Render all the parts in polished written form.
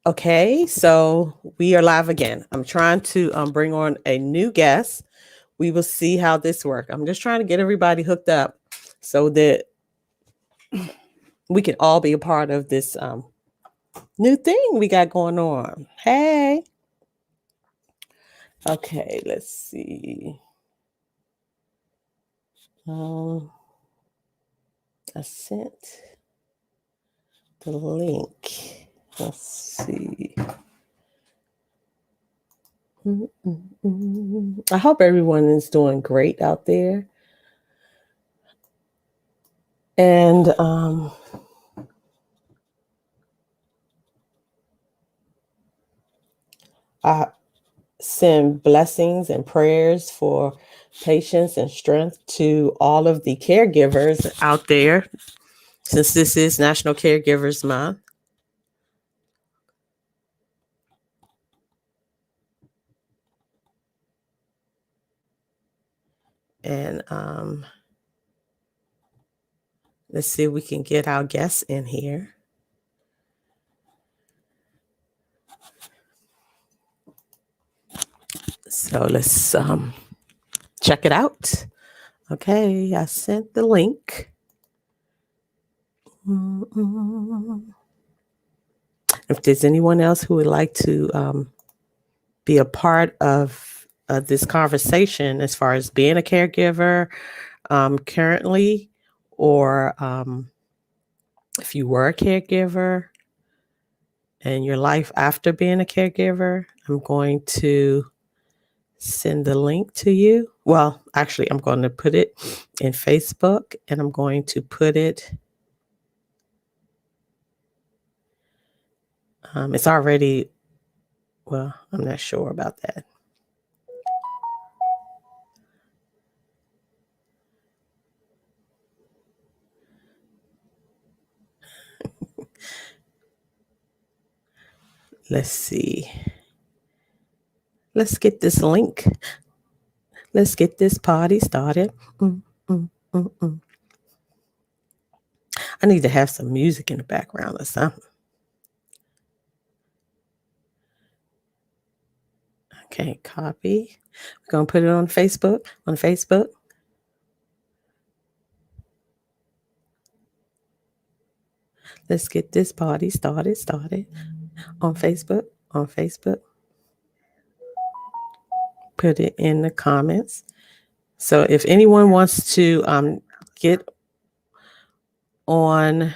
Okay, so we are live again. I'm trying to bring on a new guest. We will see how this works. I'm just trying to get everybody hooked up so that we can all be a part of this new thing we got going on. Hey, okay, let's see. Um, I sent the link. Let's see. I hope everyone is doing great out there. And I send blessings and prayers for patience and strength to all of the caregivers out there, since this is National Caregivers Month. And let's see if we can get our guests in here. So let's check it out. Okay, I sent the link. If there's anyone else who would like to be a part of this conversation as far as being a caregiver currently, or if you were a caregiver and your life after being a caregiver, I'm going to send the link to you. Well, actually, I'm going to put it in Facebook, and I'm going to put it. It's already, well, I'm not sure about that. Let's see. Let's get this link. Let's get this party started. Mm, mm, mm, mm. I need to have some music in the background or something. Okay, copy. We're going to put it on Facebook. On Facebook. Let's get this party started on Facebook. On Facebook. Put it in the comments. So if anyone wants to get on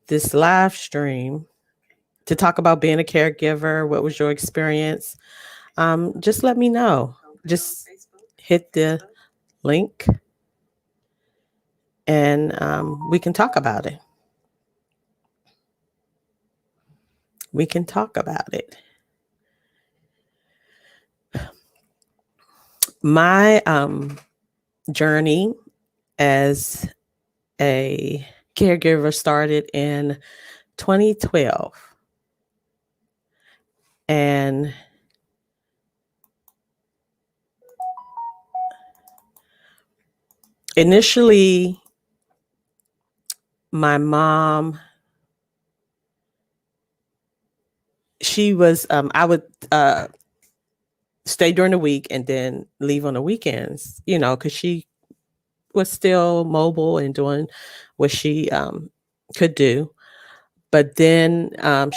this live stream to talk about being a caregiver, what was your experience? Just let me know. Just hit the link and we can talk about it. We can talk about it. My journey as a caregiver started in 2012. And initially, my mom, she was, I would stay during the week and then leave on the weekends, because she was still mobile and doing what she could do. But then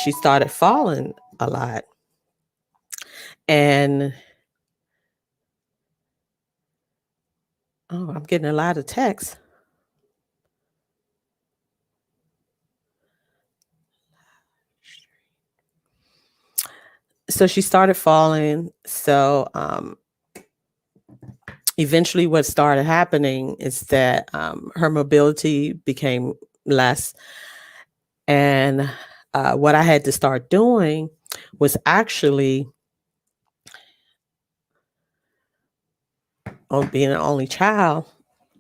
she started falling a lot. And I'm getting a lot of texts. So she started falling. So eventually what started happening is that her mobility became less. And what I had to start doing was actually, on being an only child,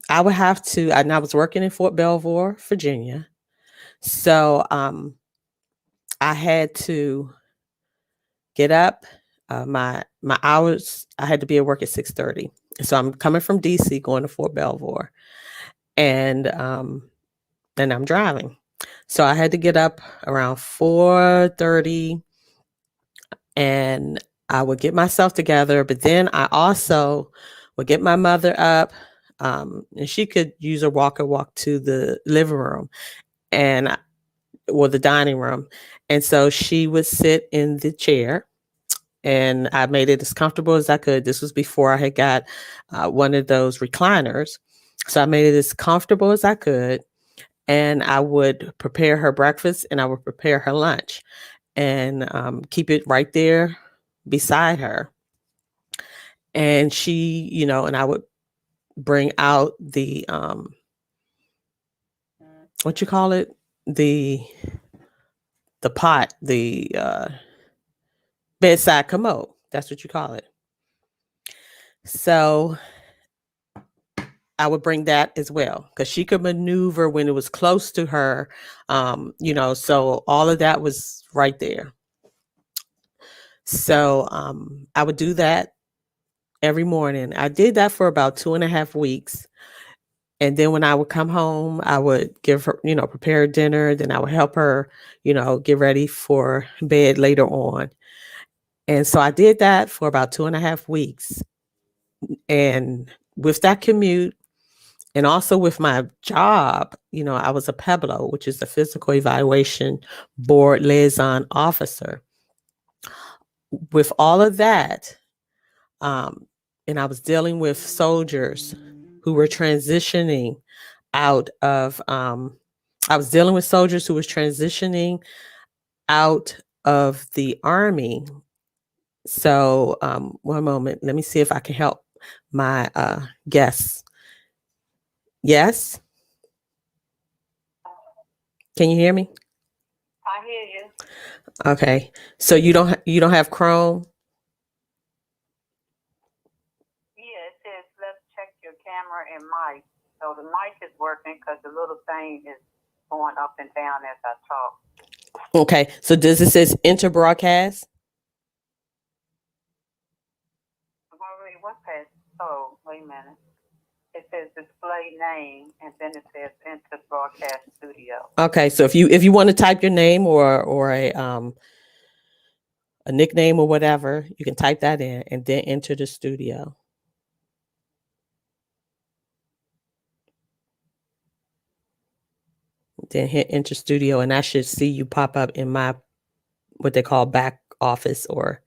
I would have to, and I was working in Fort Belvoir, Virginia. So I had to get up. My hours, I had to be at work at 6:30. So I'm coming from DC going to Fort Belvoir, and I'm driving. So I had to get up around 4:30 and I would get myself together. But then I also would get my mother up, and she could use a walker, walk to the living room and or the dining room. And so she would sit in the chair, and I made it as comfortable as I could. This was before I had got one of those recliners. So I made it as comfortable as I could. And I would prepare her breakfast and I would prepare her lunch and keep it right there beside her. And she, and I would bring out the, what you call it? The, the pot, the bedside commode. That's what you call it. So I would bring that as well because she could maneuver when it was close to her, so all of that was right there. So I would do that every morning. I did that for about 2.5 weeks. And then when I would come home, I would give her, prepare dinner. Then I would help her, get ready for bed later on. And so I did that for about 2.5 weeks. And with that commute, and also with my job, I was a PEBLO, which is the Physical Evaluation Board Liaison Officer. With all of that, and I was dealing with soldiers who were transitioning out of, I was dealing with soldiers who was transitioning out of the Army. So, one moment, let me see if I can help my guests. Yes? Can you hear me? I hear you. Okay. So you don't have Chrome? Yeah, it says let's check your camera and mic. So the mic is working because the little thing is going up and down as I talk. Okay. So does it says enter broadcast? Wait, what page? Oh, wait a minute. It says display name and then it says enter broadcast studio. Okay. So if you want to type your name or a nickname or whatever, you can type that in and then enter the studio. Then hit enter studio, and I should see you pop up in my what they call back office or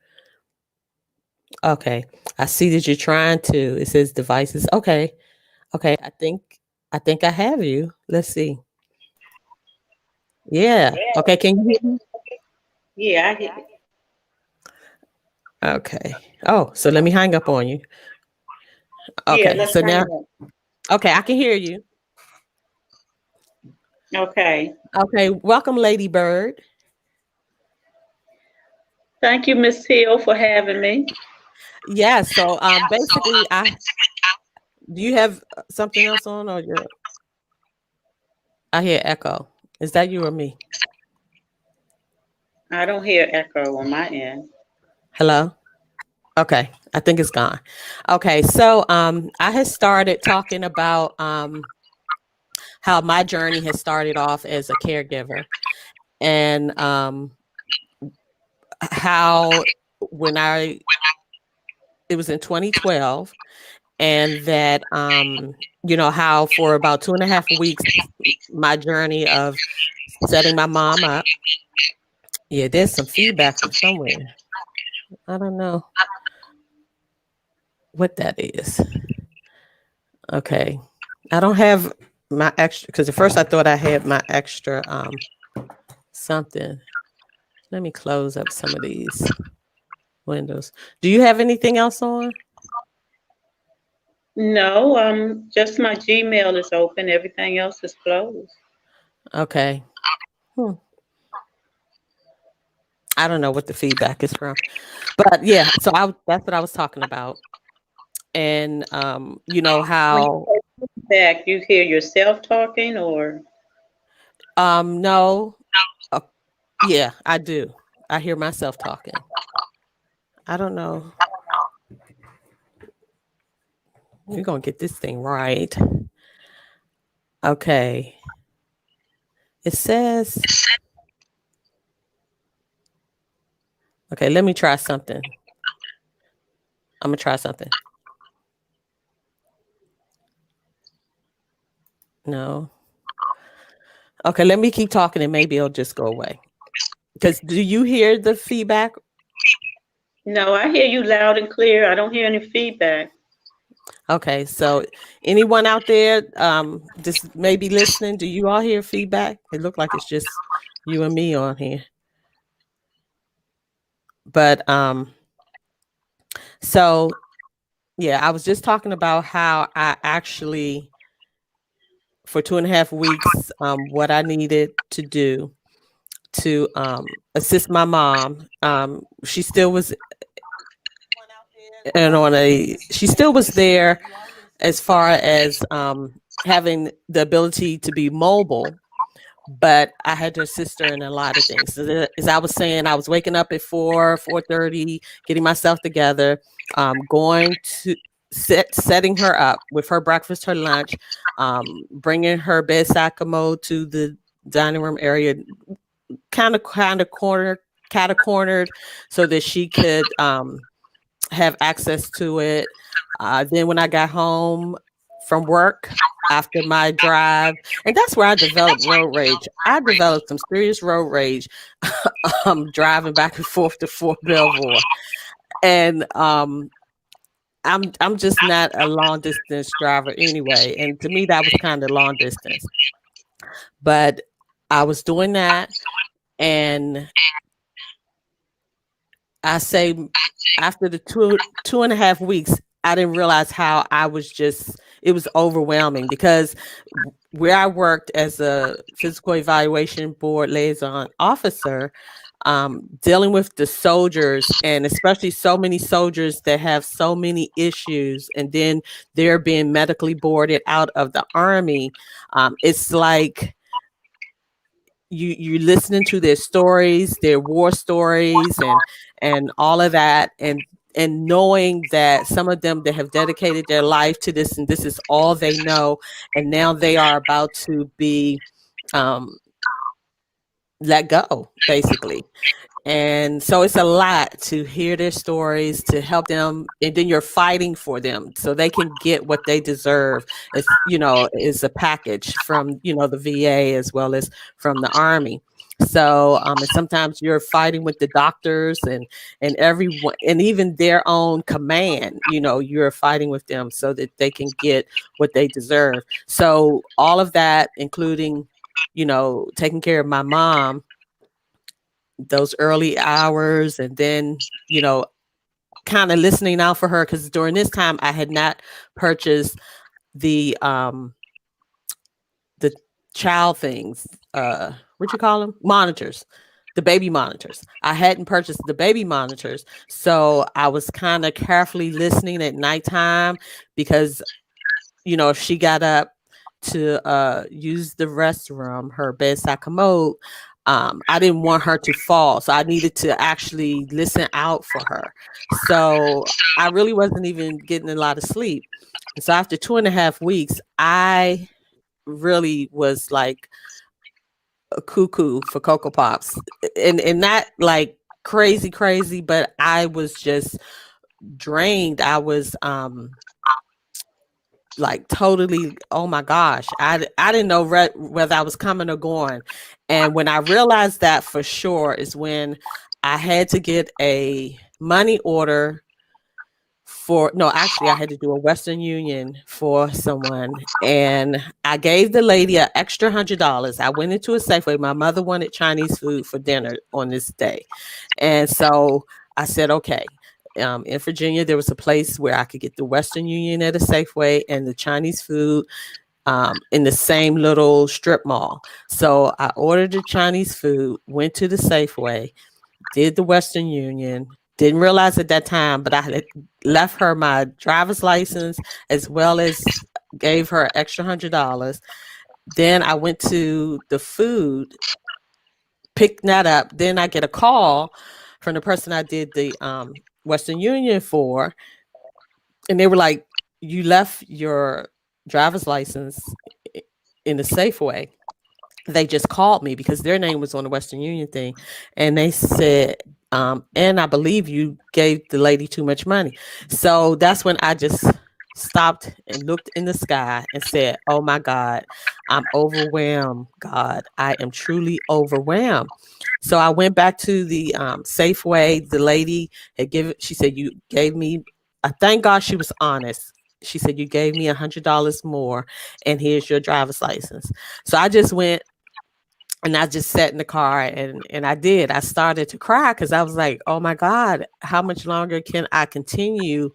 okay. I see that you're trying to. It says devices. Okay. Okay. I think I have you. Let's see. Yeah. Okay. Can you hear me? Yeah, I hear you. Okay. Oh, so let me hang up on you. Yeah, Okay. let's So hang now, up. okay, I can hear you. Okay. Okay. Welcome, Lady Byrd. Thank you, Miss Hill, for having me. Yeah. So basically, I do you have something else on or you're I hear echo. Is that you or me? I don't hear echo on my end. Hello? Okay. I think it's gone. Okay. So I had started talking about how my journey has started off as a caregiver and how when I it was in 2012 and that how for about 2.5 weeks my journey of setting my mom up. Yeah, there's some feedback from somewhere. I don't know what that is. Okay. I don't have my extra because at first I thought I had my extra something. Let me close up some of these windows. Do you have anything else on? No, just my Gmail is open. Everything else is closed. Okay. Hmm. I don't know what the feedback is from. But yeah, so that's what I was talking about. And When you how say back, you hear yourself talking, or no uh, yeah, I do. I hear myself talking. I don't know. We're gonna get this thing right. Okay. It says Okay, let me try something. I'm gonna try something. No. Okay, let me keep talking and maybe it'll just go away. Because do you hear the feedback? No, I hear you loud and clear. I don't hear any feedback. Okay, so anyone out there just maybe listening, do you all hear feedback? It looked like it's just you and me on here. But so yeah, I was just talking about how I actually for 2.5 weeks, what I needed to do to assist my mom. She still was and on a she still was there as far as having the ability to be mobile, but I had to assist her in a lot of things. As I was saying, I was waking up at 4:30, getting myself together, going to setting her up with her breakfast, her lunch, bringing her bedside commode to the dining room area, kind of cornered, so that she could have access to it. Then when I got home from work after my drive, and that's where I developed road rage. I developed some serious road rage driving back and forth to Fort Belvoir. And I'm just not a long distance driver anyway. And to me that was kind of long distance. But I was doing that, and I say after the two and a half weeks, I didn't realize how I was just it was overwhelming because where I worked as a physical evaluation board liaison officer, dealing with the soldiers and especially so many soldiers that have so many issues, and then they're being medically boarded out of the army. It's like you listening to their stories, their war stories, and all of that, and knowing that some of them that have dedicated their life to this and this is all they know, and now they are about to be um, let go, basically. And so it's a lot to hear their stories, to help them, and then you're fighting for them so they can get what they deserve. It's is a package from the VA as well as from the Army. So and sometimes you're fighting with the doctors and everyone, and even their own command. You're fighting with them so that they can get what they deserve. So all of that, including taking care of my mom those early hours, and then kind of listening out for her, because during this time I had not purchased the child things, what you call them, monitors, the baby monitors. I hadn't purchased the baby monitors, so I was kind of carefully listening at nighttime, because if she got up to use the restroom, her bedside commode, I didn't want her to fall. So I needed to actually listen out for her. So I really wasn't even getting a lot of sleep. And so after 2.5 weeks, I really was like a cuckoo for Cocoa Pops. And not like crazy, but I was just drained. I was like totally, oh my gosh, I didn't know whether I was coming or going. And when I realized that for sure is when I had to get a money order for no, actually I had to do a Western Union for someone, and I gave the lady an extra $100. I went into a Safeway. My mother wanted Chinese food for dinner on this day, and so I said, okay. In Virginia, there was a place where I could get the Western Union at a Safeway and the Chinese food in the same little strip mall. So I ordered the Chinese food, went to the Safeway, did the Western Union. Didn't realize at that time, but I had left her my driver's license as well as gave her an extra $100. Then I went to the food, picked that up. Then I get a call from the person I did the Western Union for, and they were like, "You left your driver's license in the Safeway." They just called me because their name was on the Western Union thing, and they said, And I believe you gave the lady too much money. So that's when I just stopped and looked in the sky and said, oh my God, I'm overwhelmed. God, I am truly overwhelmed. So I went back to the Safeway. The lady had given, she said, you gave me, I thank God she was honest. She said, you gave me $100 more and here's your driver's license. So I just went and I just sat in the car and I started to cry because I was like, oh my God, how much longer can I continue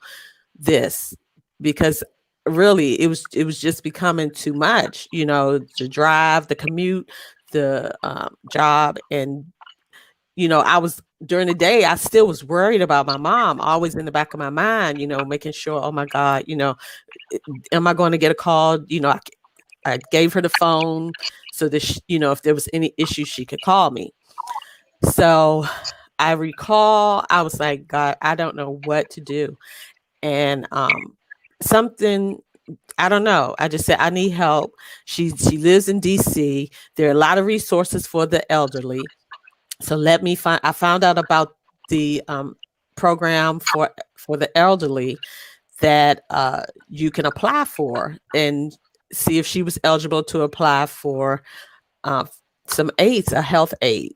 this? Because really it was just becoming too much, the drive, the commute, the job. And I was during the day, I still was worried about my mom, always in the back of my mind, making sure, oh my God, am I going to get a call? I gave her the phone so that, if there was any issue, she could call me. So I recall I was like, God, I don't know what to do. And something, I don't know. I just said, I need help. She lives in DC. There are a lot of resources for the elderly. So I found out about the program for the elderly that you can apply for and see if she was eligible to apply for uh, some aids, a health aid.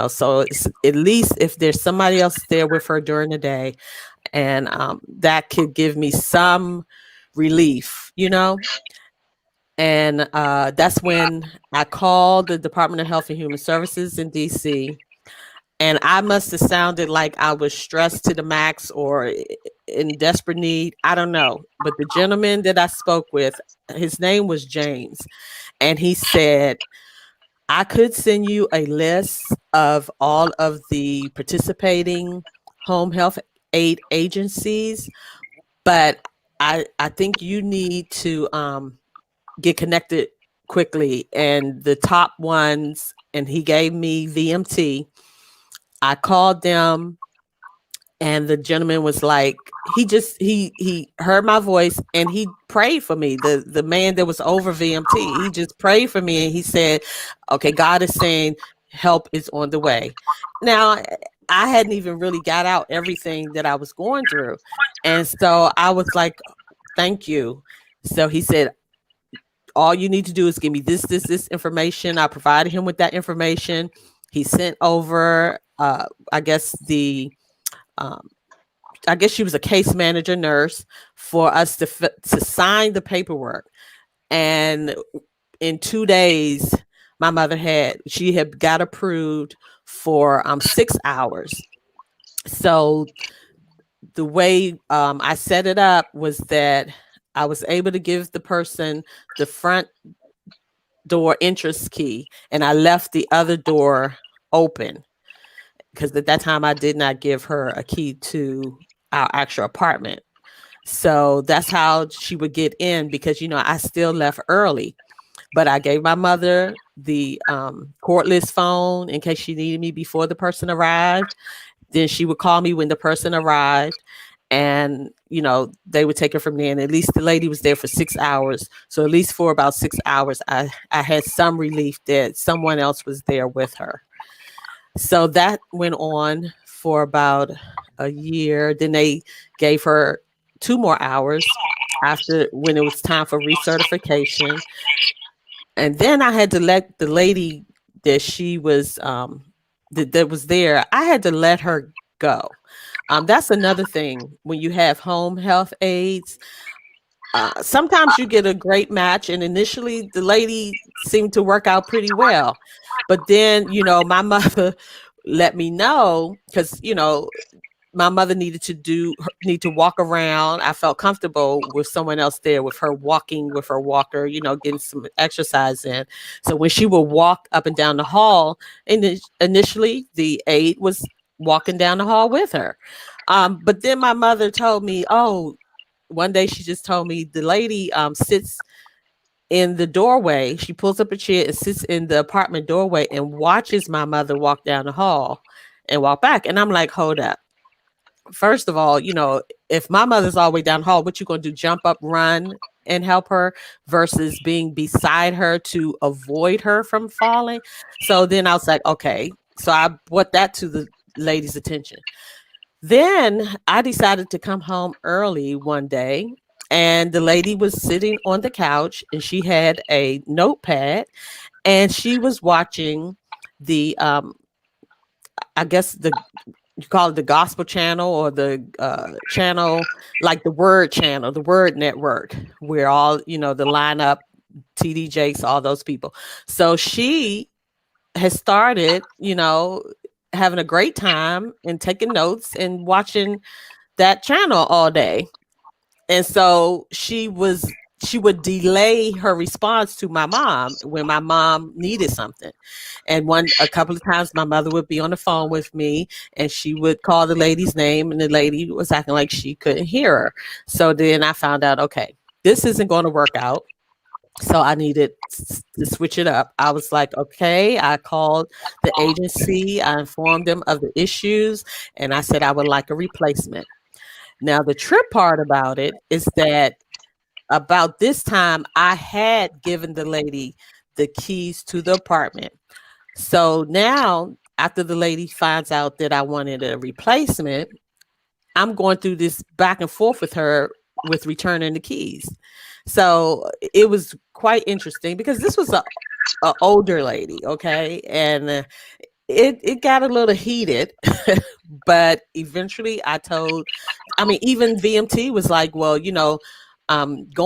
So it's, at least if there's somebody else there with her during the day, and that could give me some relief. And that's when I called the Department of Health and Human Services in DC. And I must have sounded like I was stressed to the max or in desperate need. I don't know. But the gentleman that I spoke with, his name was James. And he said, I could send you a list of all of the participating home health aid agencies, but I think you need to get connected quickly. And the top ones, and he gave me VMT. I called them and the gentleman was like, he heard my voice and he prayed for me. The man that was over VMT, he just prayed for me and he said, okay, God is saying help is on the way. Now, I hadn't even really got out everything that I was going through. And so I was like, thank you. So he said, all you need to do is give me this information. I provided him with that information. He sent over, I guess I guess she was a case manager nurse for us to sign the paperwork. And in 2 days, my mother she had got approved for 6 hours. So the way I set it up was that I was able to give the person the front door entrance key and I left the other door open because at that time I did not give her a key to our actual apartment. So that's how she would get in because, I still left early, but I gave my mother the cordless phone in case she needed me before the person arrived. Then she would call me when the person arrived and, they would take her from there. And at least the lady was there for 6 hours. So at least for about 6 hours, I had some relief that someone else was there with her. So that went on for about a year. Then they gave her 2 more hours after when it was time for recertification. And then I had to let the lady that she was that was there, I had to let her go. That's another thing when you have home health aides. Sometimes you get a great match, and initially the lady seemed to work out pretty well. But then, my mother let me know because, my mother needed to walk around. I felt comfortable with someone else there with her walking with her walker, getting some exercise in. So when she would walk up and down the hall, and initially the aide was walking down the hall with her. But then my mother told me, one day she just told me the lady sits in the doorway. She pulls up a chair and sits in the apartment doorway and watches my mother walk down the hall and walk back. And I'm like, hold up. First of all, if my mother's all the way down the hall, what you going to do? Jump up, run and help her versus being beside her to avoid her from falling. So then I was like, okay. So I brought that to lady's attention. Then I decided to come home early one day, and the lady was sitting on the couch and she had a notepad and she was watching the I guess you call it the gospel channel or the channel, like the Word channel, the Word network, where all, the lineup, TD Jakes, all those people. So she has started, having a great time and taking notes and watching that channel all day. And so she would delay her response to my mom when my mom needed something. And a couple of times my mother would be on the phone with me and she would call the lady's name and the lady was acting like she couldn't hear her. So then I found out, okay, this isn't going to work out. So I needed to switch it up. I was like, okay, I called the agency. I informed them of the issues and I said I would like a replacement. Now, the trip part about it is that about this time, I had given the lady the keys to the apartment. So now, after the lady finds out that I wanted a replacement, I'm going through this back and forth with her with returning the keys. So it was quite interesting because this was a older lady, okay? And it got a little heated, but eventually even VMT was like, well, go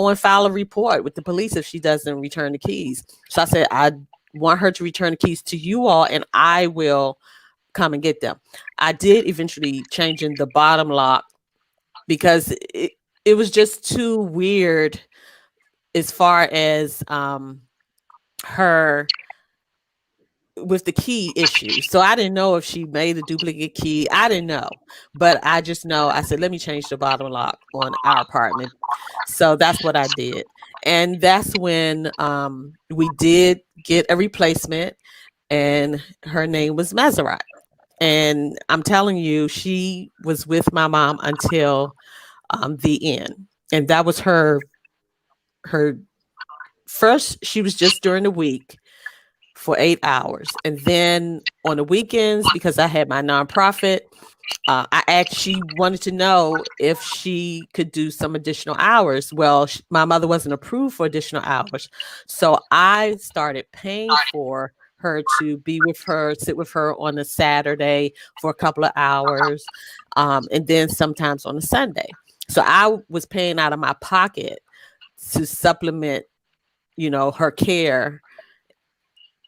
and file a report with the police if she doesn't return the keys. So I said, I want her to return the keys to you all and I will come and get them. I did eventually change in the bottom lock because it was just too weird as far as her with the key issue. So I didn't know if she made a duplicate key. I didn't know, but I just know I said, let me change the bottom lock on our apartment. So that's what I did. And that's when we did get a replacement and her name was Maserat. And I'm telling you, she was with my mom until the end. And that was her first, she was just during the week for 8 hours. And then on the weekends, because I had my nonprofit, she wanted to know if she could do some additional hours. Well, my mother wasn't approved for additional hours. So I started paying for her to be with her, sit with her on a Saturday for a couple of hours, and then sometimes on a Sunday. So I was paying out of my pocket to supplement, her care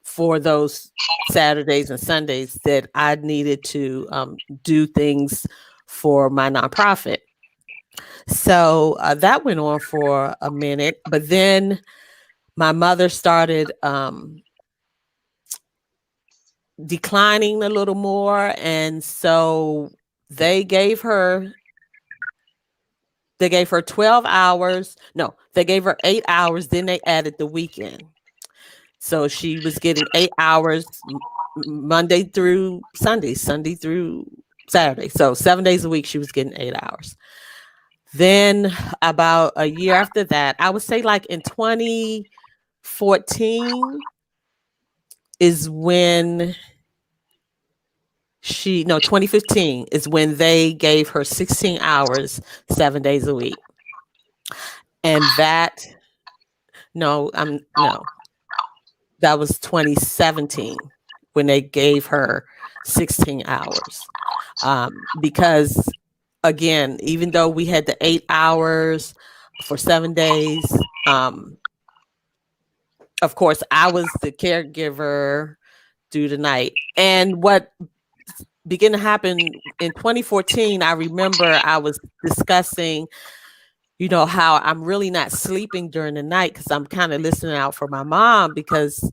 for those Saturdays and Sundays that I needed to do things for my nonprofit. So that went on for a minute, but then my mother started declining a little more. And so they gave her 12 hours. No, they gave her 8 hours. Then they added the weekend. So she was getting 8 hours Monday through Sunday, Sunday through Saturday. So 7 days a week, she was getting 8 hours. Then about a year after that, I would say like in 2014 is when 2015 is when they gave her 16 hours, 7 days a week. And that was 2017 when they gave her 16 hours. Because again, even though we had the 8 hours for 7 days, of course, I was the caregiver through the night. And what began to happen in 2014, I remember I was discussing how I'm really not sleeping during the night because I'm kind of listening out for my mom because,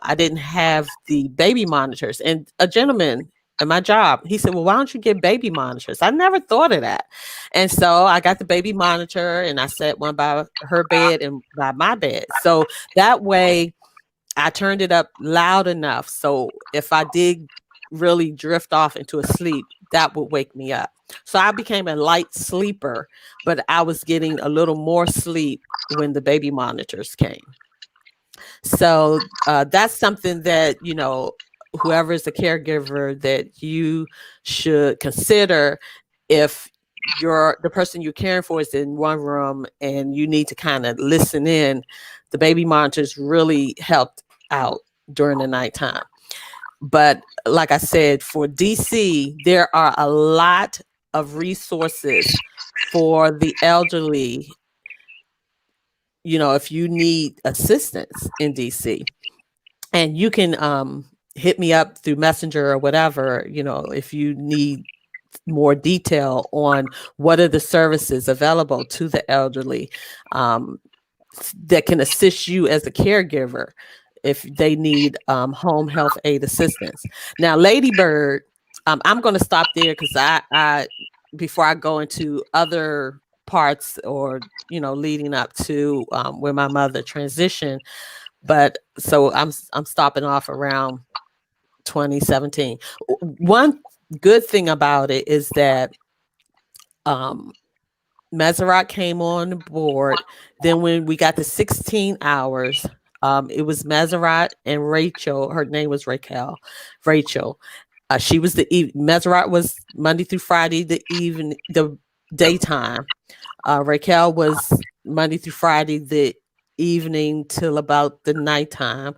I didn't have the baby monitors. And a gentleman at my job, he said, well, why don't you get baby monitors? I never thought of that. And so I got the baby monitor and I set one by her bed and by my bed. So that way I turned it up loud enough. So if I did really drift off into a sleep, that would wake me up. So I became a light sleeper, but I was getting a little more sleep when the baby monitors came. So that's something that, whoever is the caregiver that you should consider if the person you're caring for is in one room and you need to kind of listen in. The baby monitors really helped out during the nighttime. But like I said, for DC, there are a lot of resources for the elderly. If you need assistance in DC, and you can hit me up through Messenger or whatever, if you need more detail on what are the services available to the elderly, um, that can assist you as a caregiver if they need home health aid assistance. Now, Lady Byrd, I'm going to stop there because I before I go into other parts or leading up to where my mother transitioned. But so I'm stopping off around 2017. One good thing about it is that um, Maserat came on board. Then when we got to 16 hours, it was Maserat and Rachel. Her name was Raquel. Rachel. She was Maserat was Monday through Friday, the daytime. Raquel was Monday through Friday, the evening till about the nighttime.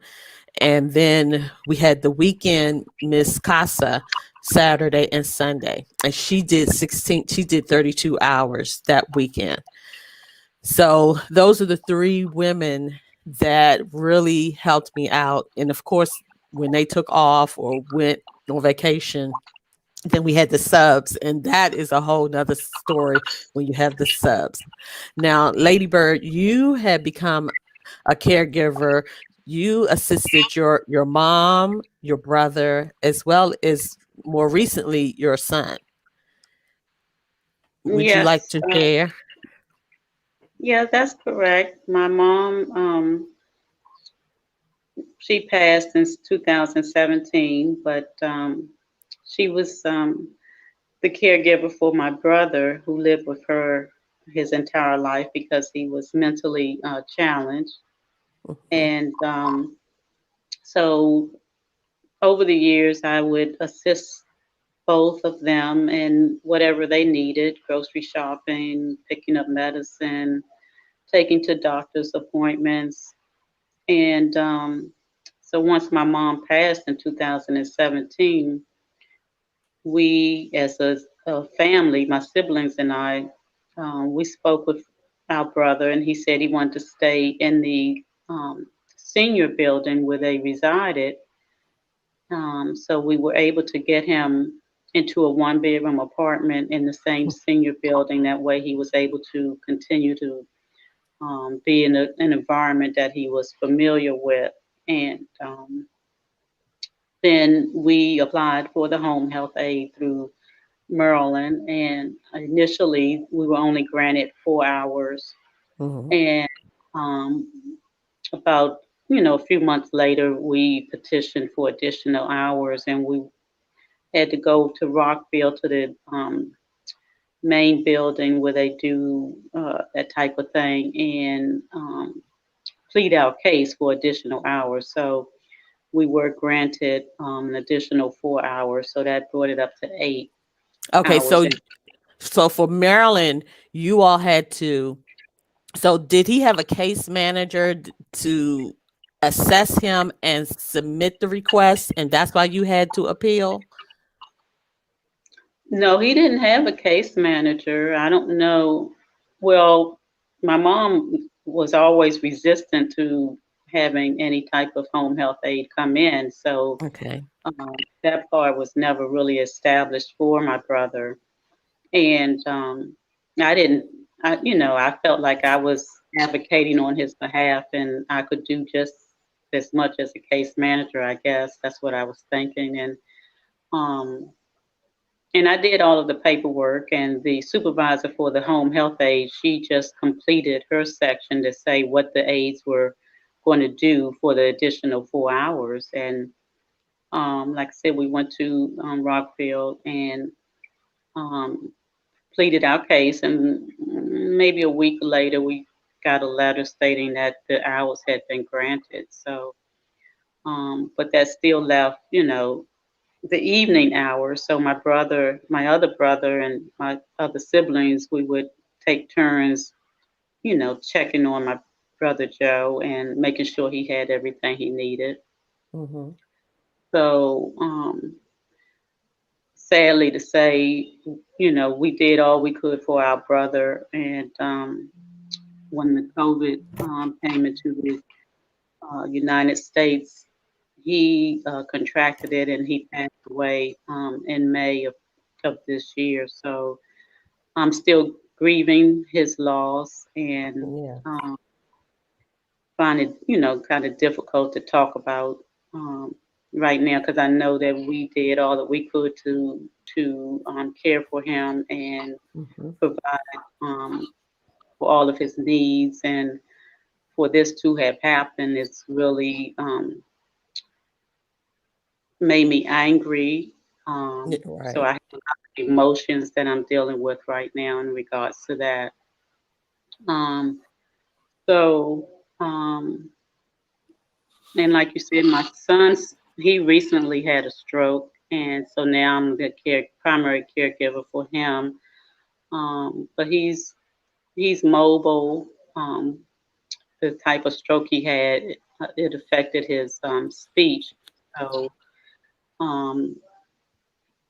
And then we had the weekend Miss Casa, Saturday and Sunday. And she did 32 hours that weekend. So those are the three women that really helped me out. And of course, when they took off or went on vacation, then we had the subs, and that is a whole nother story when you have the subs. Now, Lady Byrd, you had become a caregiver. You assisted your mom, your brother, as well as more recently your son. Would you like Yes, to share? yeah, that's correct. My mom, she passed in 2017, but she was the caregiver for my brother who lived with her his entire life because he was mentally challenged. Mhm, And so over the years, I would assist both of them in whatever they needed, grocery shopping, picking up medicine, taking to doctor's appointments. And so once my mom passed in 2017, we as a family, my siblings and I, we spoke with our brother, and he said he wanted to stay in the senior building where they resided. So we were able to get him into a one-bedroom apartment in the same senior building. That way, he was able to continue to be in an environment that he was familiar with. And then we applied for the home health aid through Maryland. And initially, we were only granted 4 hours. mhm, And about a few months later, we petitioned for additional hours, and we had to go to Rockville to the main building where they do that type of thing and plead our case for additional hours. So we were granted an additional 4 hours, so that brought it up to eight Okay, hours. so for Maryland, you all had to. So did he have a case manager to assess him and submit the request, and that's why you had to appeal? No, he didn't have a case manager. I don't know. Well, my mom was always resistant to having any type of home health aid come in, so Okay. um, that part was never really established for my brother. And I didn't, I felt like I was advocating on his behalf, and I could do just as much as a case manager, I guess. That's what I was thinking. Um, and I did all of the paperwork, and the supervisor for the home health aide, she just completed her section to say what the aides were going to do for the additional 4 hours. And like I said, we went to Rockville and um, pleaded our case, and maybe a week later, we got a letter stating that the hours had been granted. So But that still left, the evening hours. So my other brother, and my other siblings, we would take turns, checking on my brother Joe and making sure he had everything he needed. Mm-hmm. So, sadly to say, we did all we could for our brother. And when the COVID came into the United States, he contracted it and he passed away in May of this year. So I'm still grieving his loss and Yeah. um, find it, kind of difficult to talk about um, right now because I know that we did all that we could to care for him and Mm-hmm. provide for all of his needs. And for this to have happened, it's really made me angry. So Right. I have emotions that I'm dealing with right now in regards to that. Um, so, um, and like you said, my son's he recently had a stroke, and so now I'm the primary caregiver for him. But he's mobile. The type of stroke he had, it affected his speech. So um,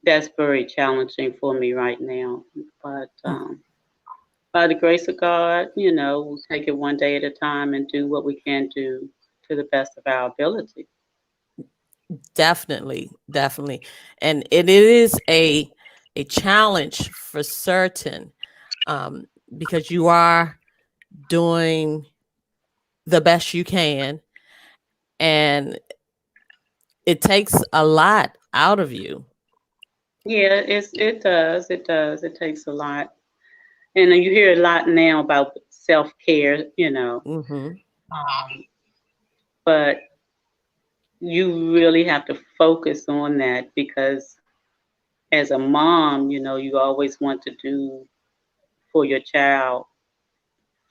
that's very challenging for me right now. But by the grace of God, we'll take it one day at a time and do what we can do to the best of our ability. Definitely, definitely. And it is a challenge for certain, because you are doing the best you can, and it takes a lot out of you. Yeah, it takes a lot, and you hear a lot now about self care, Mm-hmm. but you really have to focus on that because as a mom, you always want to do for your child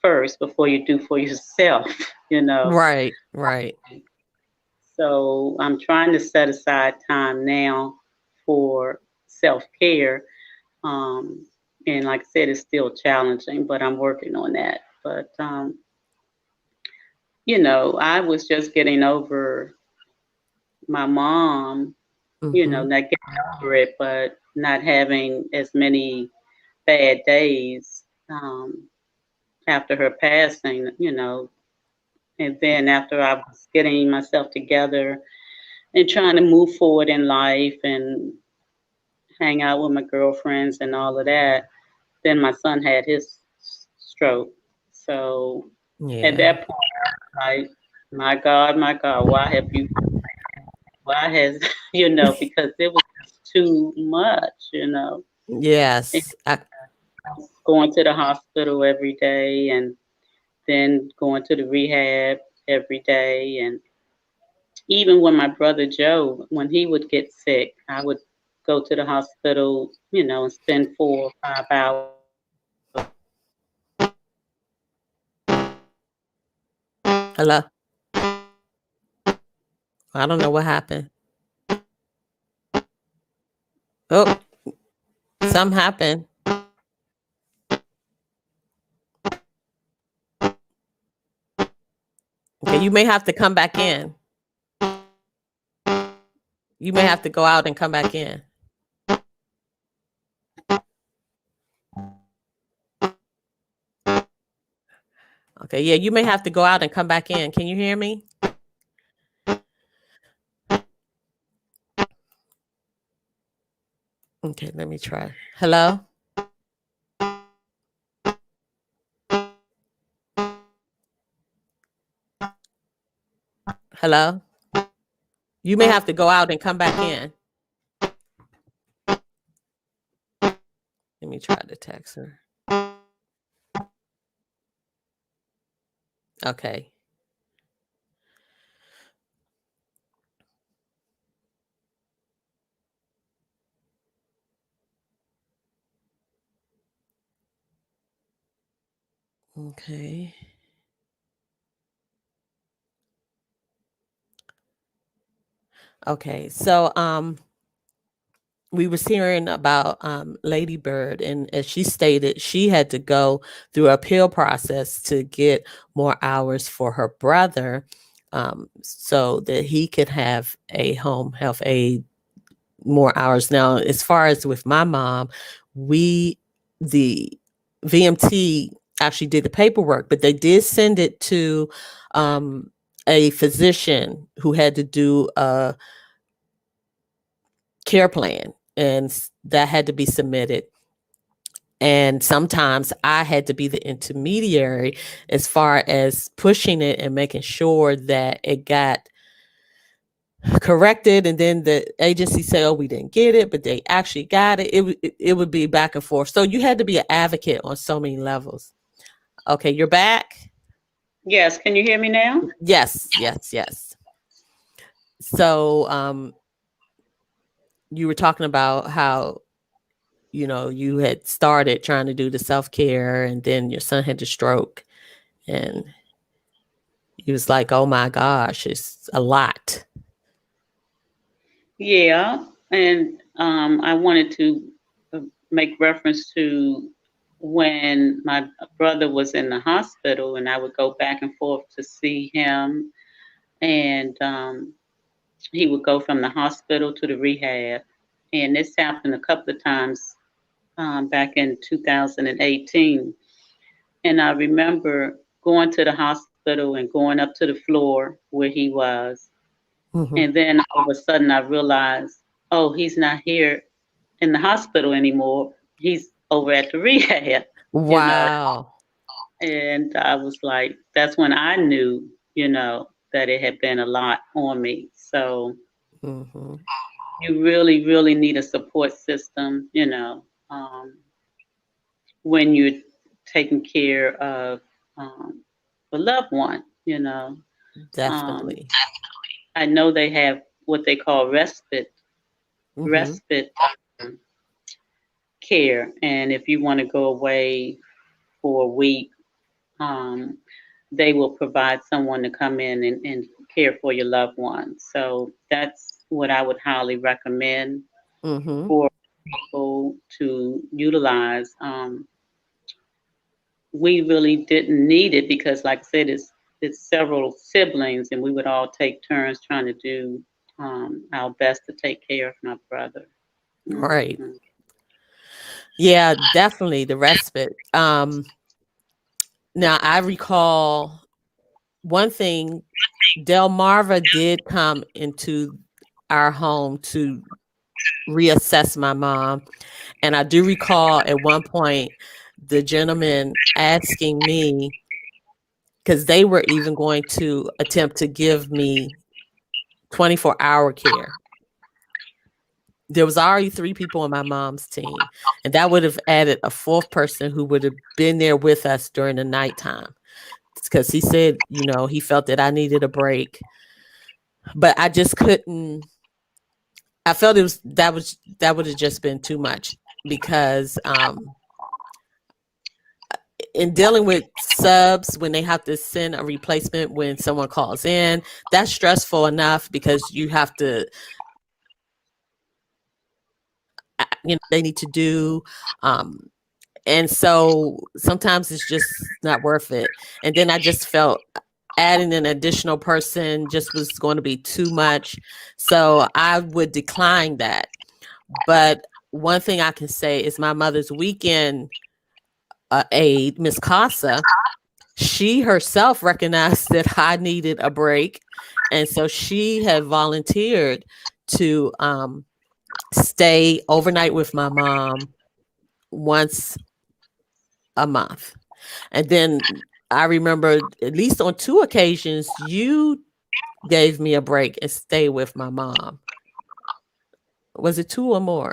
first before you do for yourself, you know. Right, right. So I'm trying to set aside time now for self care. Um, and like I said, it's still challenging, but I'm working on that. But I was just getting over my mom, Mm-hmm. not getting over it, but not having as many bad days after her passing, and then after I was getting myself together and trying to move forward in life and hang out with my girlfriends and all of that, then my son had his stroke. So at Yeah. that point, I, my God, why has, because it was just too much. And Yes. going to the hospital every day and then going to the rehab every day. And even when my brother Joe, when he would get sick, I would go to the hospital, and spend 4 or 5 hours Hello. I don't know what happened. Oh, something happened. Okay, you may have to come back in. You may have to go out and come back in. Okay, yeah, you may have to go out and come back in. Can you hear me? Okay, let me try. Hello? Hello? You may have to go out and come back in. Let me try to text her. Okay. Okay. Okay. So we was hearing about Lady Byrd, and as she stated, she had to go through an appeal process to get more hours for her brother, so that he could have a home health aide more hours. Now, as far as with my mom, we the VMT actually did the paperwork, but they did send it to um, a physician who had to do a care plan, and that had to be submitted. And sometimes I had to be the intermediary as far as pushing it and making sure that it got corrected, and then the agency say, oh, we didn't get it, but they actually got it. It would be back and forth, so you had to be an advocate on so many levels. Okay, you're back. Yes, can you hear me now? Yes, yes, yes. So you were talking about how you had started trying to do the self-care, and then your son had the stroke, and he was like, oh my gosh, it's a lot. Yeah, and I wanted to make reference to when my brother was in the hospital, and I would go back and forth to see him, and he would go from the hospital to the rehab. And this happened a couple of times back in 2018. And I remember going to the hospital and going up to the floor where he was. Hmm. And then all of a sudden I realized, oh, he's not here in the hospital anymore. He's over at the rehab, you know. Wow. And I was like, that's when I knew, that it had been a lot on me. So Hmm. you really, really need a support system, when you're taking care of a loved one, Um, Definitely. I know they have what they call Hmm. respite care, and if you want to go away for a week, um, they will provide someone to come in and care for your loved one. So that's what I would highly recommend Hmm. for people to utilize. We really didn't need it because, like I said, it's several siblings, and we would all take turns trying to do our best to take care of my brother. Right. Mhm. Yeah, definitely the respite. Now I recall one thing. Delmarva did come into our home to reassess my mom. And I do recall at one point the gentleman asking me, because they were even going to attempt to give me 24-hour care. There was already 3 people on my mom's team, and that would have added a 4th person who would have been there with us during the nighttime. Because he said, he felt that I needed a break, but I just couldn't. I felt that would have just been too much, because in dealing with subs, when they have to send a replacement when someone calls in, that's stressful enough, because you have to, they need to do. And so sometimes it's just not worth it. And then I just felt adding an additional person just was going to be too much. So I would decline that. But one thing I can say is my mother's weekend aide, Miss Casa, she herself recognized that I needed a break. And so she had volunteered to stay overnight with my mom once a month. And then I remember at least on 2 occasions, you gave me a break and stayed with my mom. Was it 2 or more?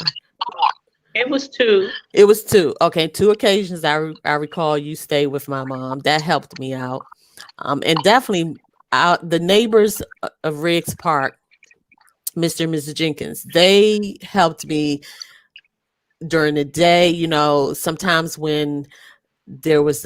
It was two. It was 2. Okay, 2 occasions I recall you stayed with my mom. That helped me out. And definitely the neighbors of Riggs Park, Mr. and Mrs. Jenkins, they helped me during the day. Sometimes when there was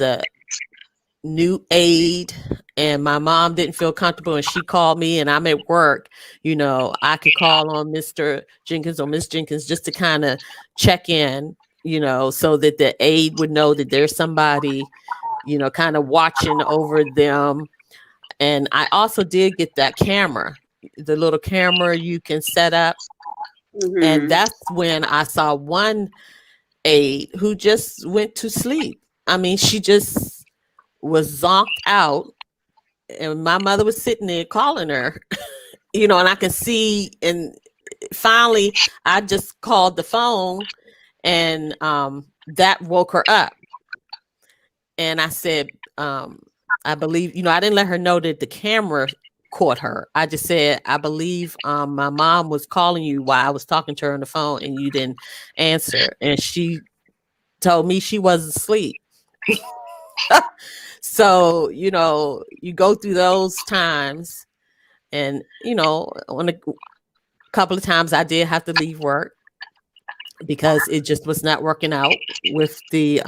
new aide, and my mom didn't feel comfortable and she called me and I'm at work, I could call on Mr. Jenkins or Miss Jenkins just to kind of check in, so that the aide would know that there's somebody, kind of watching over them. And I also did get that camera, the little camera you can set up. And Mm-hmm. that's when I saw one aide who just went to sleep. I mean, she just was zonked out, and my mother was sitting there calling her, and I can see. And finally, I just called the phone, and that woke her up. And I said, I believe, I didn't let her know that the camera caught her. I just said, I believe my mom was calling you while I was talking to her on the phone and you didn't answer. And she told me she wasn't asleep. So, you go through those times. And, on a couple of times I did have to leave work because it just was not working out with the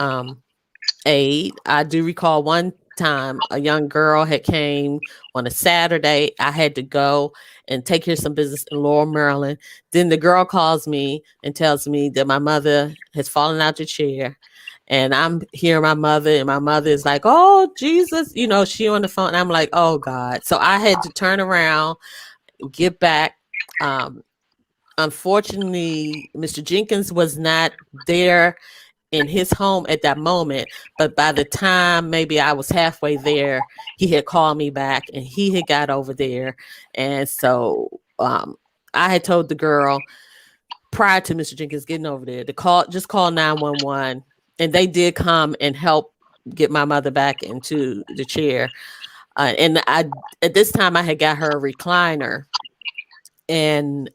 aide. I do recall one time a young girl had came on a Saturday. I had to go and take care of some business in Laurel, Maryland. Then the girl calls me and tells me that my mother has fallen out the chair. And I'm hearing my mother, and my mother is like, "Oh, Jesus," she on the phone. And I'm like, "Oh, God." So I had to turn around, get back. Unfortunately, Mr. Jenkins was not there in his home at that moment, but by the time maybe I was halfway there, he had called me back and he had got over there. And so I had told the girl prior to Mr. Jenkins getting over there to just call 911, and they did come and help get my mother back into the chair. And at this time I had got her a recliner, and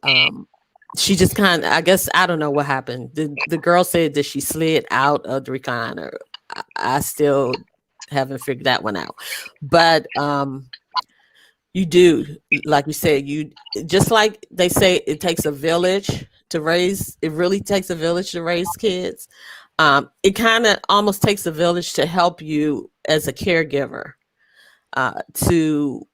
she just kind of, I guess, I don't know what happened. The girl said that she slid out of the recliner. I still haven't figured that one out. But you do, like you said, you just like they say, it takes a village to raise. It really takes a village to raise kids. It kind of almost takes a village to help you as a caregiver. To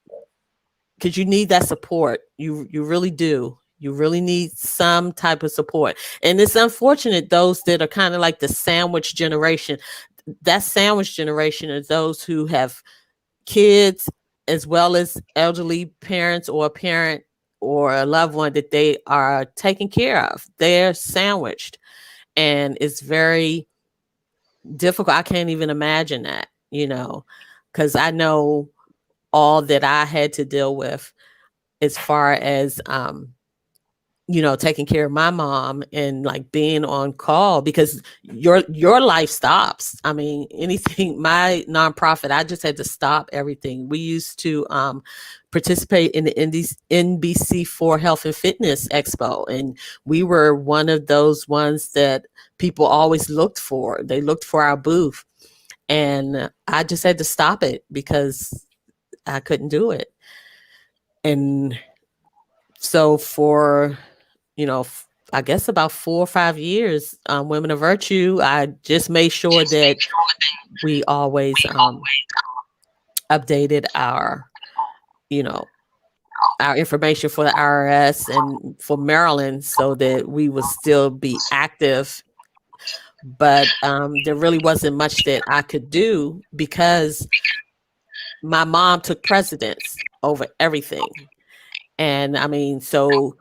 Because you need that support. You really do. You really need some type of support. And it's unfortunate, those that are kind of like the sandwich generation. That sandwich generation is those who have kids as well as elderly parents or a parent or a loved one that they are taking care of. They're sandwiched. And it's very difficult. I can't even imagine that, because I know all that I had to deal with as far as taking care of my mom and like being on call, because your life stops. I mean, anything, my nonprofit, I just had to stop everything. We used to participate in the NBC4 Health and Fitness Expo, and we were one of those ones that people always looked for. They looked for our booth, and I just had to stop it because I couldn't do it. And so for, I guess about 4 or 5 years, Women of Virtue, I just made sure that we always updated you know, our information for the IRS and for Maryland so that we would still be active. But there really wasn't much that I could do because my mom took precedence over everything. And I mean, so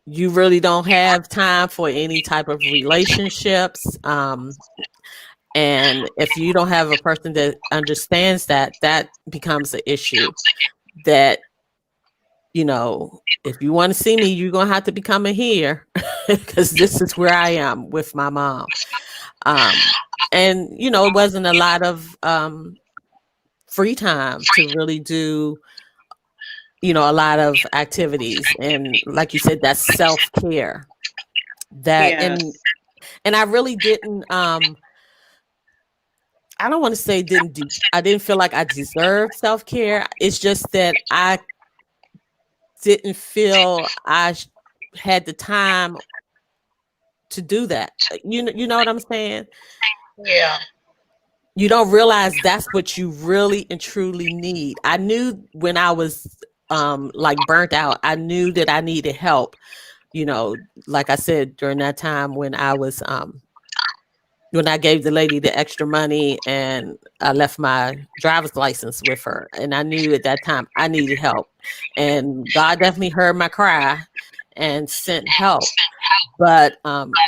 you really don't have time for any type of relationships. And if you don't have a person that understands that, that becomes an issue that, if you want to see me, you're going to have to be coming here because this is where I am with my mom. And, it wasn't a lot of free time to really do, a lot of activities. And like you said, that's self-care. That Yes. and I really didn't I don't want to say I didn't feel like I deserved self-care. It's just that I didn't feel I had the time to do that. You know what I'm saying? Yeah. you don't realize that's what you really and truly need. I knew when I was like burnt out, I knew that I needed help. You know, like I said, during that time when I gave the lady the extra money and I left my driver's license with her. And I knew at that time I needed help. And God definitely heard my cry and sent help. But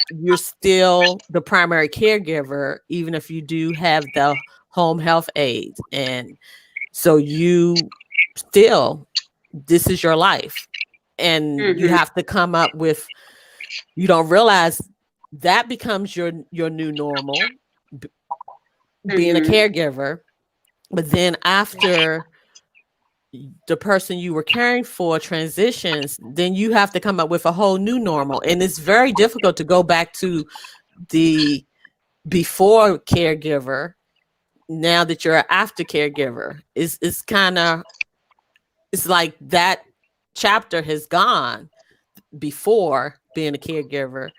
you're still the primary caregiver, even if you do have the home health aide. And so you still, this is your life. And you Mm-hmm. have to come up with, you don't realize that becomes your new normal, being a Mm-hmm. caregiver. But then after the person you were caring for transitions, then you have to come up with a whole new normal. And it's very difficult to go back to the before caregiver now that you're an after caregiver. It's kind of, it's like that chapter has gone before being a caregiver,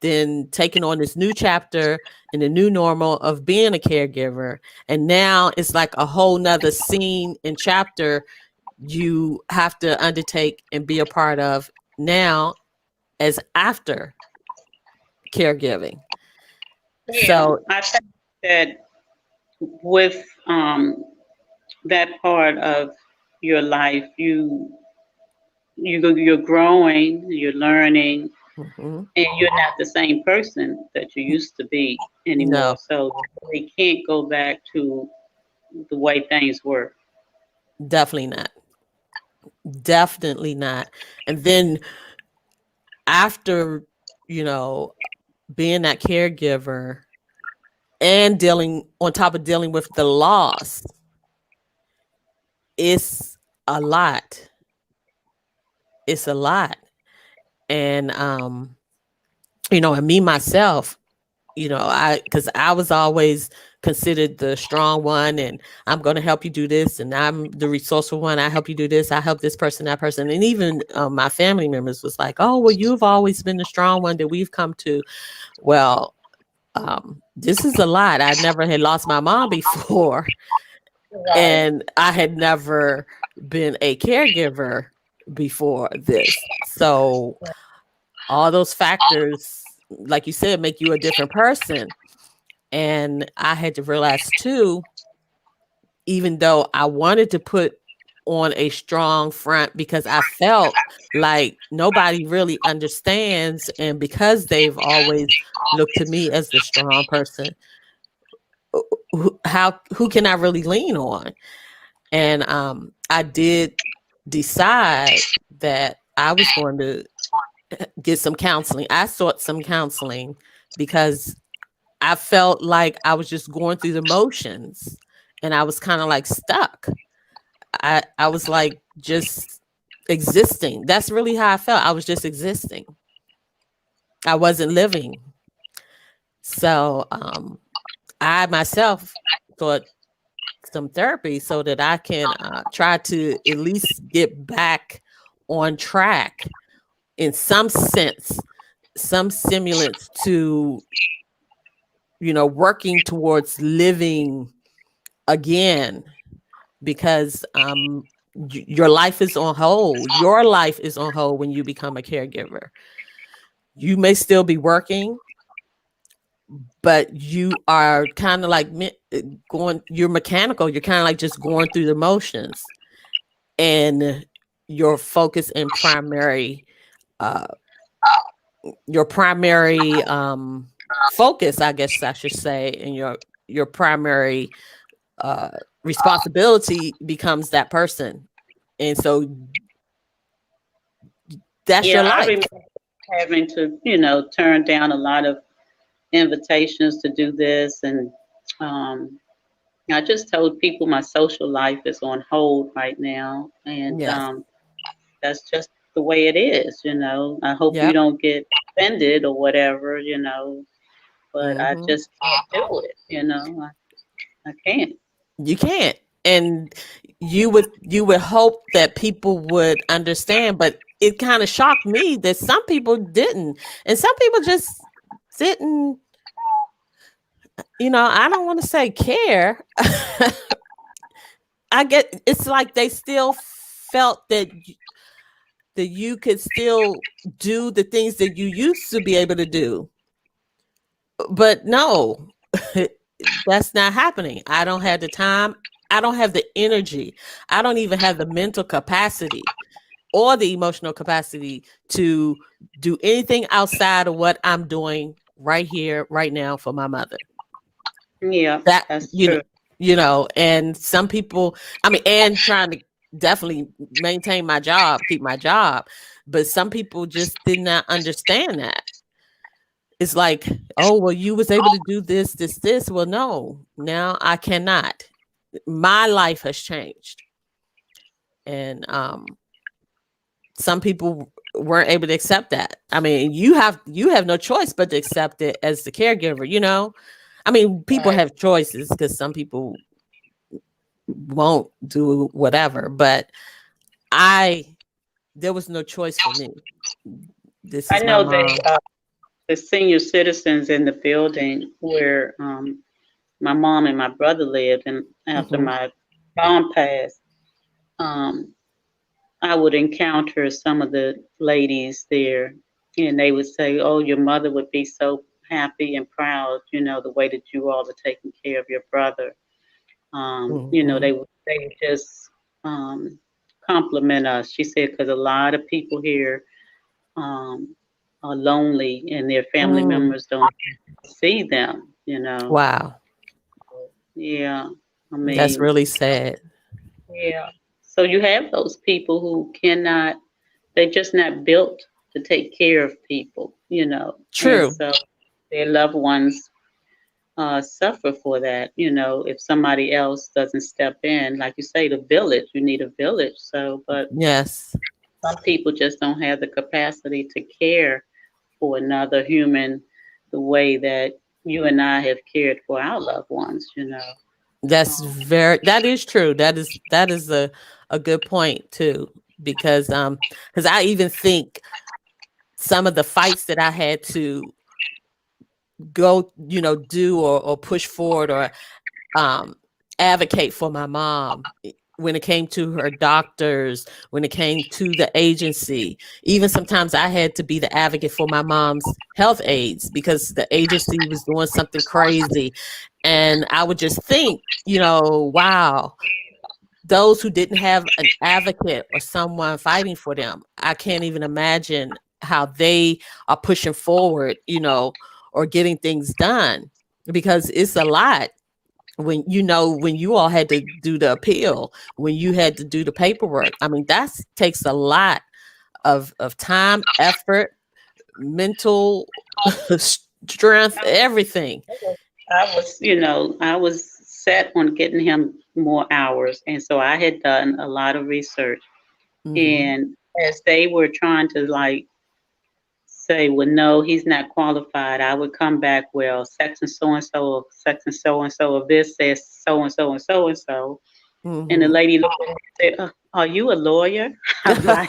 then taking on this new chapter and the new normal of being a caregiver. And now it's like a whole nother scene and chapter you have to undertake and be a part of now as after caregiving. Yeah, So I think that with that part of your life, you're growing, you're learning, mhm, and you're not the same person that you used to be anymore. no, So they can't go back to the way things were. definitely not. Definitely not. And then after, you know, being that caregiver and dealing on top of dealing with the loss, it's a lot. It's a lot. And you know, and me myself, you know, because I was always considered the strong one, and I'm going to help you do this, and I'm the resourceful one. I help you do this. I help this person, that person, and even my family members was like, "Oh, well, you've always been the strong one that we've come to." Well, this is a lot. I never had lost my mom before, Right. and I had never been a caregiver before this. So all those factors, like you said, make you a different person. And I had to realize too, even though I wanted to put on a strong front because I felt like nobody really understands. And because they've always looked to me as the strong person, who can I really lean on? And I did decide that I was going to get some counseling. I sought some counseling because I felt like I was just going through the motions and I was kind of like stuck. I was like just existing. That's really how I felt. I was just existing. I wasn't living. So I myself thought some therapy so that I can try to at least get back on track in some sense, some semblance to, you know, working towards living again, because your life is on hold. Your life is on hold when you become a caregiver. You may still be working, but you are kind of like you're mechanical. You're kind of like just going through the motions, and your focus and primary, uh, your primary focus, I guess I should say, and your primary uh, responsibility becomes that person. And so that's your Yeah, I life. remember having to, turn down a lot of invitations to do this, and um, I just told people my social life is on hold right now, and Yes. that's just the way it is. I hope you Yep. don't get offended or whatever, but I Hmm. just can't do it. I can't. You can't. And you would hope that people would understand, but it kind of shocked me that some people didn't. And some people just didn't I don't want to say care. I get it's like they still felt that you could still do the things that you used to be able to do. But no, that's not happening. I don't have the time. I don't have the energy. I don't even have the mental capacity or the emotional capacity to do anything outside of what I'm doing right here, right now for my mother. Yeah, That, that's true. and some people, I mean, and trying to definitely maintain my job, keep my job. But some people just did not understand that. It's like, oh, well, you was able to do this. Well, no, now I cannot. My life has changed. And some people weren't able to accept that. I mean, you have no choice but to accept it as the caregiver. I mean, people Right. have choices because some people won't do whatever, but there was no choice for me. This I is my know mom. the senior citizens in the building where my mom and my brother lived, and after Hmm. my mom passed, um, I would encounter some of the ladies there, and they would say, "Oh, your mother would be so happy and proud, the way that you all are taking care of your brother." Hmm. They would just um, compliment us. She said, because a lot of people here um, are lonely, and their family Mm. members don't see them. Wow, Yeah, I that's mean, really sad. yeah. So you have those people who cannot, they're just not built to take care of people. And True. so their loved ones suffer for that. If somebody else doesn't step in, like you say, the village, you need a village. So, but Yes, some people just don't have the capacity to care for another human the way that you and I have cared for our loved ones. Um, that is true. That is a good point too, because I even think some of the fights that I had to go, do or push forward or um, advocate for my mom when it came to her doctors, when it came to the agency. Even sometimes I had to be the advocate for my mom's health aides because the agency was doing something crazy. And I would just think, wow, those who didn't have an advocate or someone fighting for them, I can't even imagine how they are pushing forward, or getting things done because it's a lot when you all had to do the appeal, when you had to do the paperwork. I mean, that takes a lot of time, effort, mental strength, everything. I was set on getting him more hours, and so I had done a lot of research. Hmm. And as they were trying to like say, well, no, he's not qualified, I would come back, well, section so and so, section so and so of this says so and so and so and so. And the Hmm. lady looked at me and said, "Are you a lawyer?" I'm like,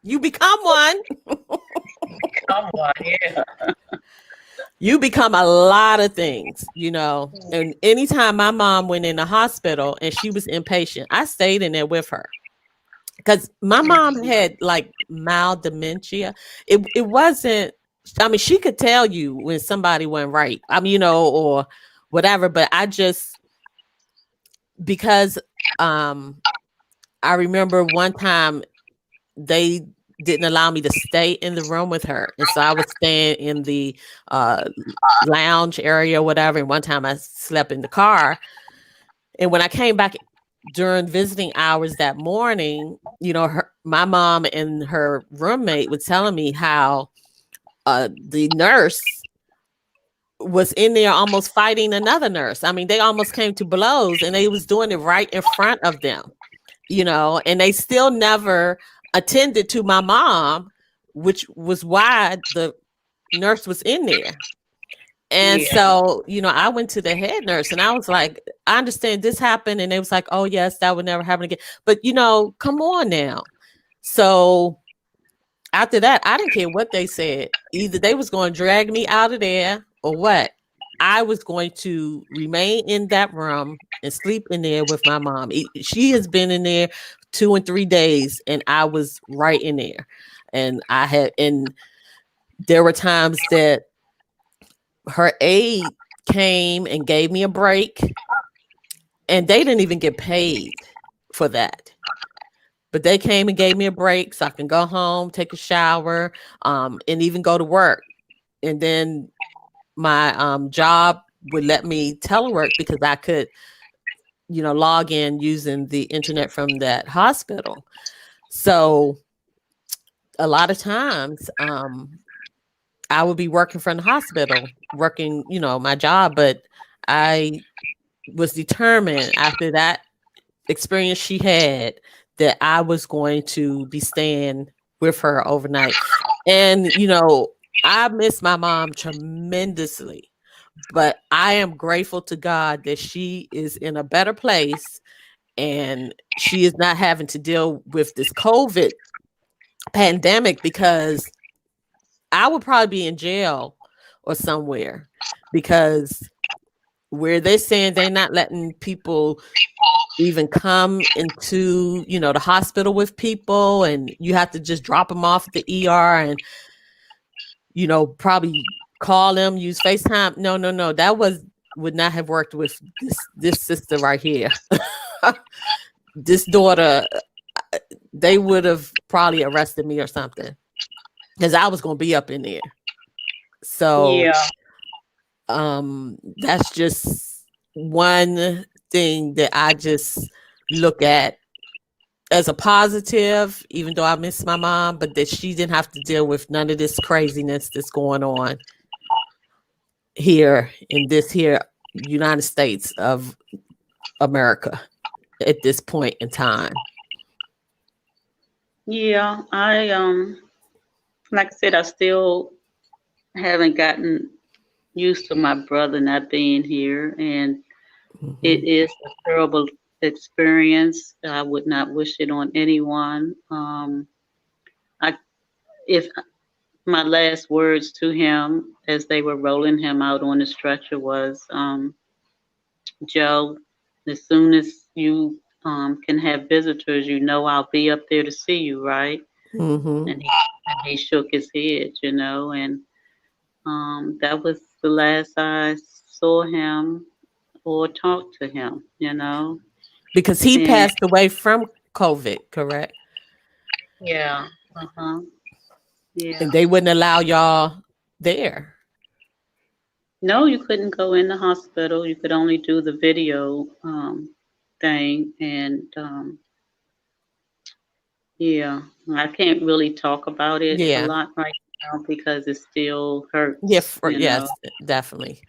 You become one. "Come on, yeah." You become a lot of things, And anytime my mom went in the hospital and she was inpatient, I stayed in there with her because my mom had like mild dementia. It wasn't. I mean, she could tell you when somebody went right. I mean, or whatever. But I just because I remember one time they didn't allow me to stay in the room with her, and so I was staying in the uh, lounge area, or whatever. And one time I slept in the car, and when I came back during visiting hours that morning, my mom and her roommate was telling me how the nurse was in there almost fighting another nurse. I mean, they almost came to blows, and they was doing it right in front of them, and they still never attended to my mom, which was why the nurse was in there. And Yeah. so, I went to the head nurse and I was like, I understand this happened. And they was like, oh, yes, that would never happen again. But, come on now. So after that, I didn't care what they said. Either they was going to drag me out of there or what. I was going to remain in that room and sleep in there with my mom. She has been in there 2 and 3 days, and I was right in there. And there were times that her aide came and gave me a break, and they didn't even get paid for that. But they came and gave me a break so I can go home, take a shower, and even go to work. And then my job would let me telework because I could, log in using the internet from that hospital. So a lot of times, I would be working from the hospital, working, my job, but I was determined after that experience she had that I was going to be staying with her overnight. And, I miss my mom tremendously, but I am grateful to God that she is in a better place and she is not having to deal with this COVID pandemic, because I would probably be in jail or somewhere, because where they're saying they're not letting people even come into, the hospital with people, and you have to just drop them off at the ER and, probably call them, use FaceTime. No. Would not have worked with this sister right here. This daughter, they would have probably arrested me or something, because I was going to be up in there. So Yeah. that's just one thing that I just look at as a positive, even though I miss my mom, but that she didn't have to deal with none of this craziness that's going on here in this here United States of America at this point in time. Yeah, I like I said, I still haven't gotten used to my brother not being here, and it Mhm. is a terrible experience. I would not wish it on anyone. I if my last words to him as they were rolling him out on the stretcher was, Joe, as soon as you can have visitors, I'll be up there to see you, right? Mhm. And he shook his head, and that was the last I saw him or talked to him. Because he And passed away from COVID, correct? yeah, uh-huh, And yeah. they wouldn't allow y'all there. No, you couldn't go in the hospital. You could only do the video thing. And yeah, I can't really talk about it a Yeah. lot right now because it still Yeah, hurts. yes, definitely.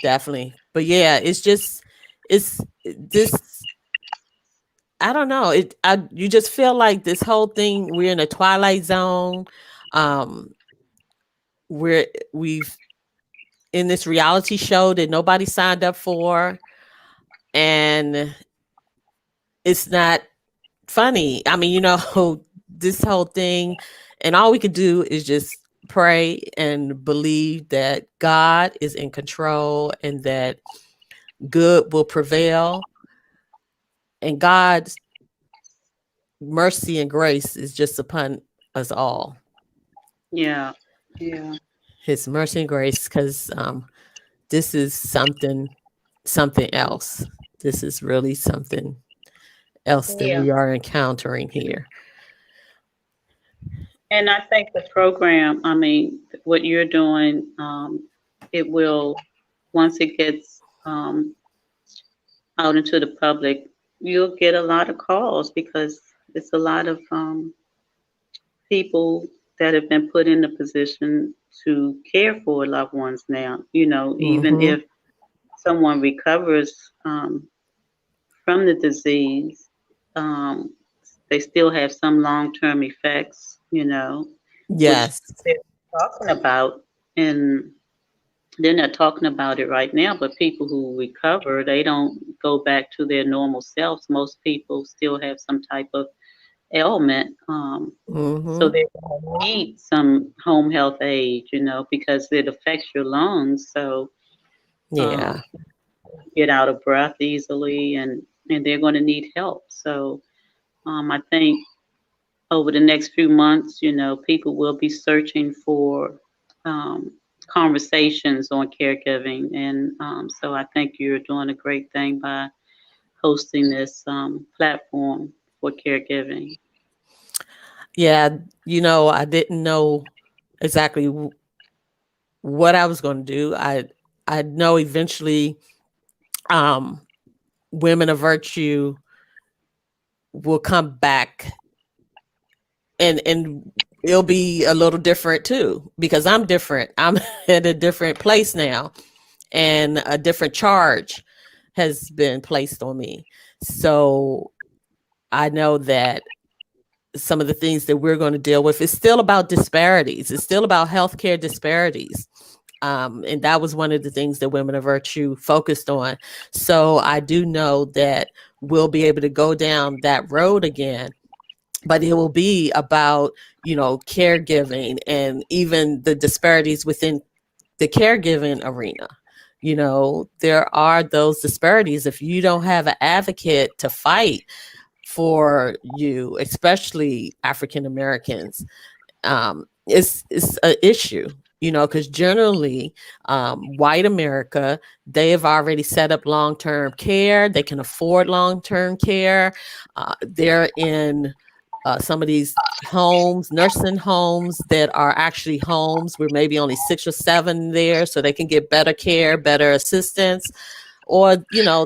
Definitely. But yeah, it's this, I don't know. You just feel like this whole thing, we're in a twilight zone. Um we're we've in this reality show that nobody signed up for, and it's not funny. I mean, this whole thing, and all we could do is just pray and believe that God is in control and that good will prevail, and God's mercy and grace is just upon us all. Yeah, yeah, His mercy and grace, because this is something else. This is really something else that yeah. we are encountering here. And I think the program, I mean, what you're doing, it will, once it gets out into the public, you'll get a lot of calls because it's a lot of people that have been put in the position to care for loved ones now. Even Hmm. if someone recovers from the disease, um, they still have some long-term effects, which Yes. they're talking about. And they're not talking about it right now, but people who recover, they don't go back to their normal selves. Most people still have some type of ailment. So Hmm. they need some home health aid, because it affects your lungs. So Yeah. get out of breath easily, and they're going to need help. So I think over the next few months, people will be searching for um, conversations on caregiving, and so I think you're doing a great thing by hosting this platform for caregiving. Yeah. I didn't know exactly what I was going to do. I know eventually um, women of virtue will come back, and it'll be a little different too, because I'm different. I'm at a different place now, and a different charge has been placed on me. So I know that some of the things that we're going to deal with is still about disparities. It's still about healthcare disparities. And that was one of the things that Women of Virtue focused on. So I do know that we'll be able to go down that road again, but it will be about, caregiving, and even the disparities within the caregiving arena. There are those disparities. If you don't have an advocate to fight for you, especially African Americans, it's an issue. Because generally, white America, they have already set up long-term care. They can afford long-term care. They're in some of these homes, nursing homes, that are actually homes where maybe only 6 or 7 there, so they can get better care, better assistance, or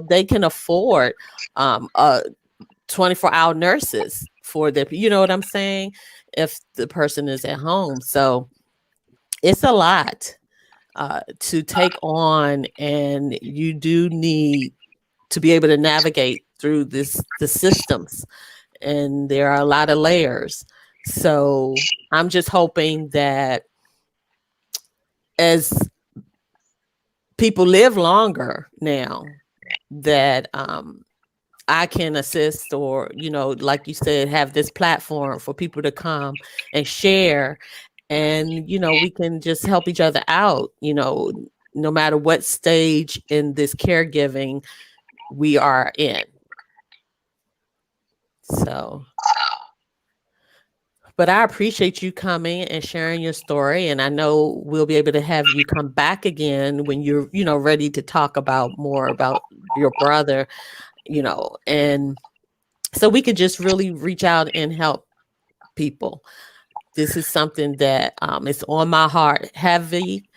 they can afford 24-hour nurses for their, you know what I'm saying, if the person is at home. So it's a lot to take on, and you do need to be able to navigate through the systems, and there are a lot of layers. So I'm just hoping that as people live longer now, that I can assist, or, like you said, have this platform for people to come and share, and, we can just help each other out, no matter what stage in this caregiving we are in. So, but I appreciate you coming and sharing your story. And I know we'll be able to have you come back again when you're, ready to talk about more about your brother, and so we could just really reach out and help people. This is something that is on my heart heavy,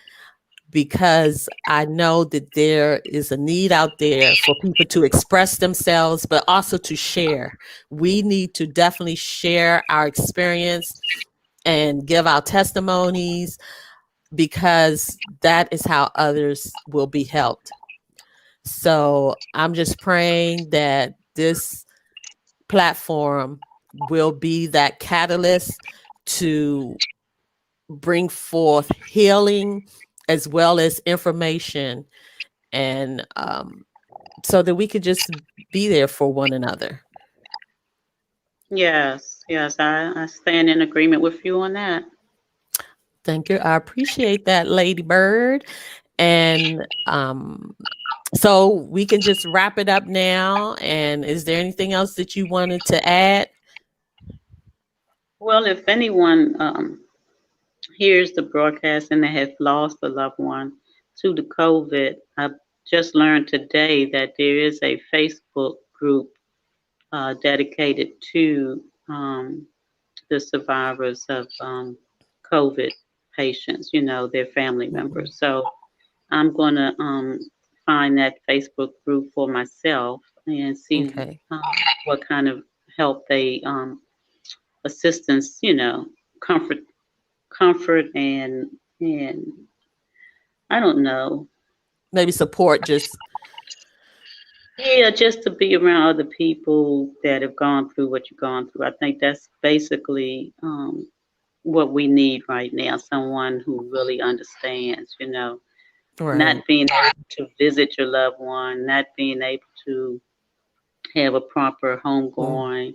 because I know that there is a need out there for people to express themselves, but also to share. We need to definitely share our experience and give our testimonies, because that is how others will be helped. So I'm just praying that this platform will be that catalyst to bring forth healing as well as information, and so that we could just be there for one another. Yes, yes, I stand in agreement with you on that. Thank you. I appreciate that, Lady Byrd. And so we can just wrap it up now. And is there anything else that you wanted to add? Well, if anyone hears the broadcast and they have lost a loved one to the COVID, I just learned today that there is a Facebook group dedicated to the survivors of COVID patients, their family Mhm. members. So I'm going to find that Facebook group for myself and see Okay. um, what kind of help they assistance, comfort, comfort, and I don't know. Maybe support just, Yeah, just to be around other people that have gone through what you've gone through. I think that's basically what we need right now. Someone who really understands, not right. being able to visit your loved one, not being able to have a proper Mm. homegoing,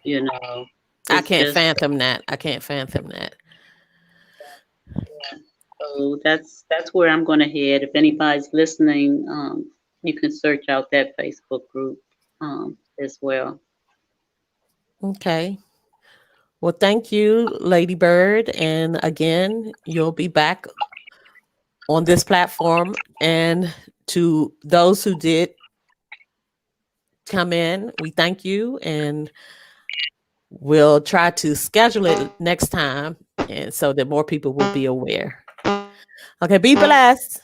you know. I It's can't just fathom that. I can't fathom that. So that's where I'm going to head. If anybody's listening, you can search out that Facebook group as well. Okay. Well, thank you, Lady Byrd. And again, you'll be back on this platform. And to those who did come in, we thank you. And we'll try to schedule it next time, and so that more people will be aware. Okay, be blessed.